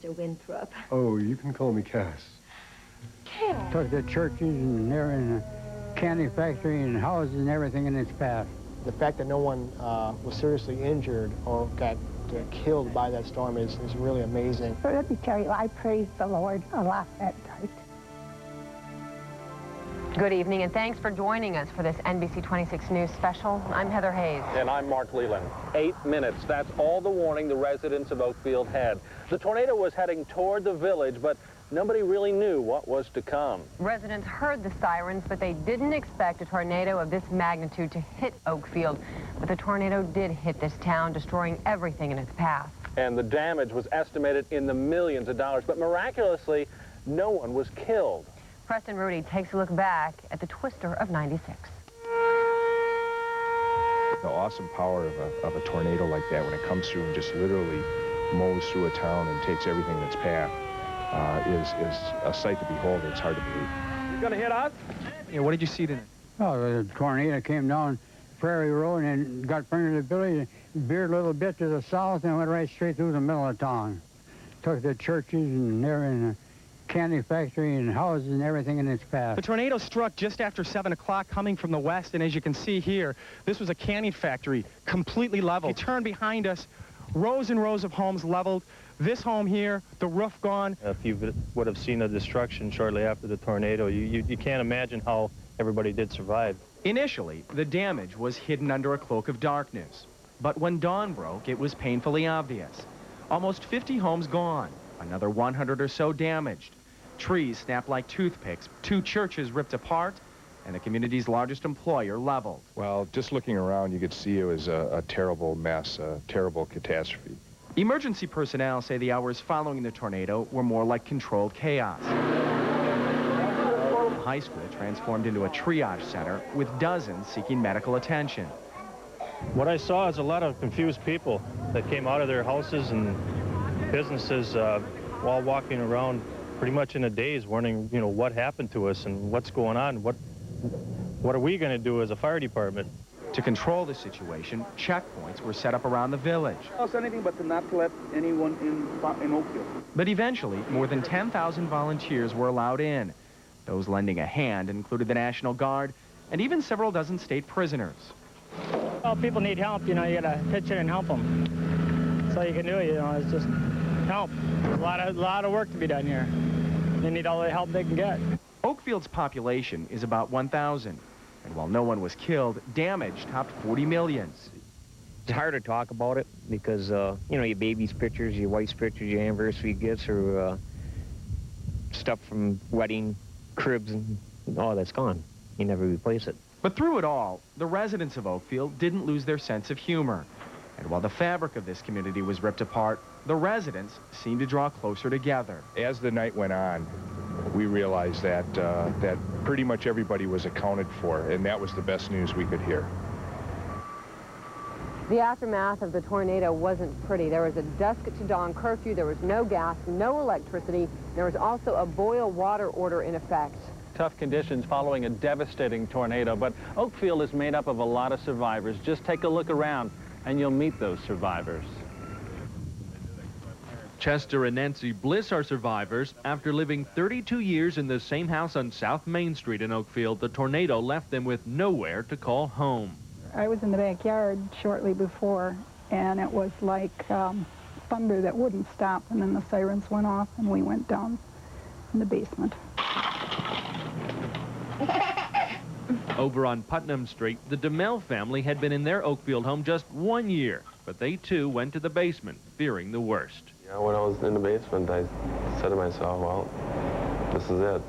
Mr. Winthrop. Oh, you can call me Cass. Cass. Took the churches and everything, candy factory and houses and everything in its path. The fact that no one was seriously injured or got killed by that storm is really amazing. But let me tell you, I praised the Lord a lot that night. Good evening, and thanks for joining us for this NBC 26 News special. I'm Heather Hayes. And I'm Mark Leland. 8 minutes. That's all the warning the residents of Oakfield had. The tornado was heading toward the village, but nobody really knew what was to come. Residents heard the sirens, but they didn't expect a tornado of this magnitude to hit Oakfield. But the tornado did hit this town, destroying everything in its path. And the damage was estimated in the millions of dollars, but miraculously, no one was killed. Preston Rudy takes a look back at the twister of '96. The awesome power of a tornado like that, when it comes through and just literally mows through a town and takes everything in its path, is a sight to behold. It's hard to believe. You're going to hit us? Yeah, what did you see tonight? Oh, the tornado came down Prairie Road and got front of the village, veered a little bit to the south and went right straight through the middle of town. Took the churches and everything, candy factory and houses and everything in its path. The tornado struck just after 7 o'clock coming from the west, and as you can see here, this was a candy factory, completely leveled. You turn behind us, rows and rows of homes leveled. This home here, the roof gone. If you would have seen the destruction shortly after the tornado, you can't imagine how everybody did survive. Initially, the damage was hidden under a cloak of darkness. But when dawn broke, it was painfully obvious. Almost 50 homes gone, another 100 or so damaged. Trees snapped like toothpicks, 2 churches ripped apart, and the community's largest employer leveled. Well, just looking around, you could see it was a terrible mess, a terrible catastrophe. Emergency personnel say the hours following the tornado were more like controlled chaos. The high school transformed into a triage center with dozens seeking medical attention. What I saw is a lot of confused people that came out of their houses and businesses while walking around pretty much in a daze, wondering, what happened to us and what's going on. What are we going to do as a fire department? To control the situation, checkpoints were set up around the village. Anything but to not let anyone in Oakfield. But eventually, more than 10,000 volunteers were allowed in. Those lending a hand included the National Guard and even several dozen state prisoners. Well, people need help, you gotta pitch in and help them. That's all you can do, is just help. There's a lot of work to be done here. They need all the help they can get. Oakfield's population is about 1,000. And while no one was killed, damage topped 40 million. It's hard to talk about it because, your baby's pictures, your wife's pictures, your anniversary gifts, or stuff from wedding cribs, and all that's gone. You never replace it. But through it all, the residents of Oakfield didn't lose their sense of humor. And while the fabric of this community was ripped apart, the residents seemed to draw closer together. As the night went on, we realized that pretty much everybody was accounted for, and that was the best news we could hear. The aftermath of the tornado wasn't pretty. There was a dusk to dawn curfew, there was no gas, no electricity. There was also a boil water order in effect. Tough conditions following a devastating tornado, but Oakfield is made up of a lot of survivors. Just take a look around and you'll meet those survivors. Chester and Nancy Bliss are survivors. After living 32 years in the same house on South Main Street in Oakfield, the tornado left them with nowhere to call home. I was in the backyard shortly before, and it was like thunder that wouldn't stop, and then the sirens went off, and we went down in the basement. Over on Putnam Street, the DeMel family had been in their Oakfield home just 1 year, but they too went to the basement, fearing the worst. Yeah, when I was in the basement, I said to myself, well, this is it.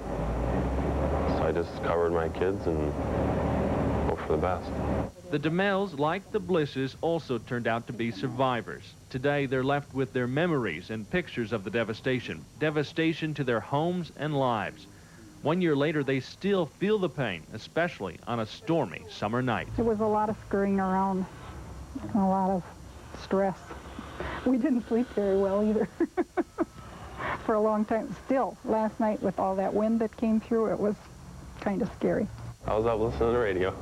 So I just covered my kids and hoped for the best. The DeMels, like the Blisses, also turned out to be survivors. Today, they're left with their memories and pictures of the devastation. Devastation to their homes and lives. 1 year later, they still feel the pain, especially on a stormy summer night. There was a lot of scurrying around and a lot of stress. We didn't sleep very well either for a long time. Still, last night with all that wind that came through, it was kind of scary. I was up listening to the radio.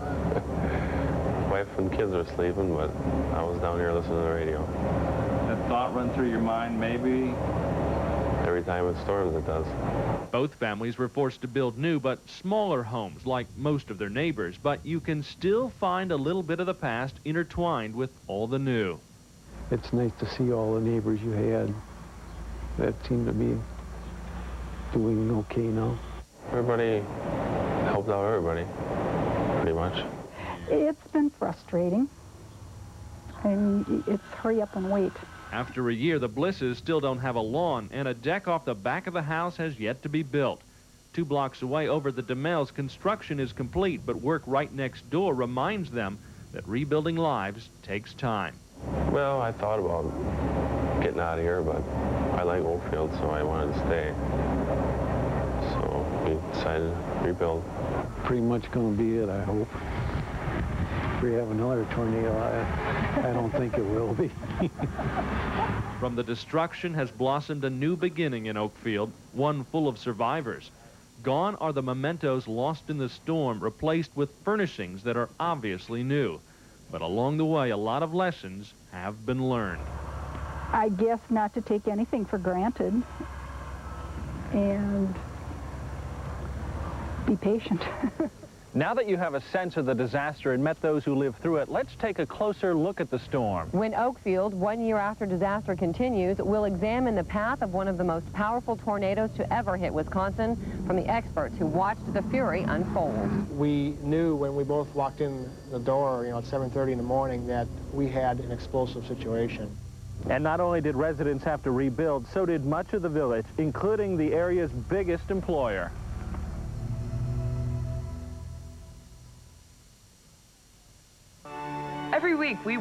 Wife and kids were sleeping, but I was down here listening to the radio. That thought run through your mind, maybe time with storms it does. Both families were forced to build new but smaller homes like most of their neighbors, but you can still find a little bit of the past intertwined with all the new. It's nice to see all the neighbors you had that seem to be doing okay now. Everybody helped out everybody, pretty much. It's been frustrating, and it's hurry up and wait. After a year, the Blisses still don't have a lawn, and a deck off the back of the house has yet to be built. 2 blocks away over the DeMels, construction is complete, but work right next door reminds them that rebuilding lives takes time. Well, I thought about getting out of here, but I like Oakfield, so I wanted to stay. So we decided to rebuild. Pretty much going to be it, I hope. If we have another tornado, I don't think it will be. From the destruction has blossomed a new beginning in Oakfield, one full of survivors. Gone are the mementos lost in the storm, replaced with furnishings that are obviously new. But along the way, a lot of lessons have been learned. I guess not to take anything for granted and be patient. Now that you have a sense of the disaster and met those who lived through it, let's take a closer look at the storm. When Oakfield, 1 year after disaster continues, will examine the path of one of the most powerful tornadoes to ever hit Wisconsin from the experts who watched the fury unfold. We knew when we both walked in the door, at 7:30 in the morning, that we had an explosive situation. And not only did residents have to rebuild, so did much of the village, including the area's biggest employer. Every week, we